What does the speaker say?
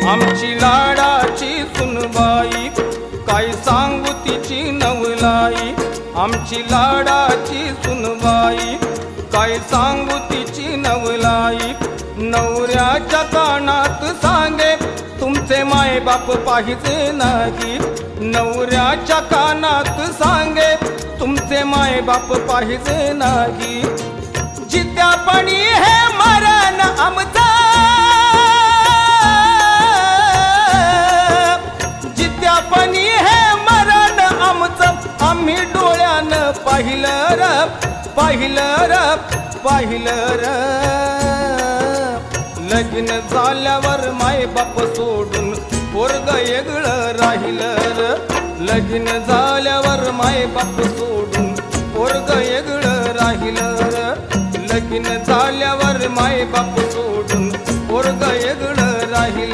आमची लाडाची सुनबाई काय सांगू तिची नवलाई। आमची लाडाची सुनबाई काय सांगू तिची नवलाई। नवऱ्याच्या कानात सांगे तुमचे माय बाप पाहिजे नाही। नवऱ्याच्या कानात सांगे तुमचे माय बाप पाहिजे नाही। जित्यापणी हे मरण आमचा, जित्यापणी हे मरण आमचं आम्ही डोळ्यानं पाहिलं र, पाहिलं र, पाहिलं र। लग्न झाल्यावर माय बाप सोडून पोरग वेगळं राहिलं र। लग्न झाल्यावर माय बाप सोडून पोरग वेगळं राहिलं र। लग्न झाल्यावर माय बाप सोडून पोरग वेगळं राहिलं।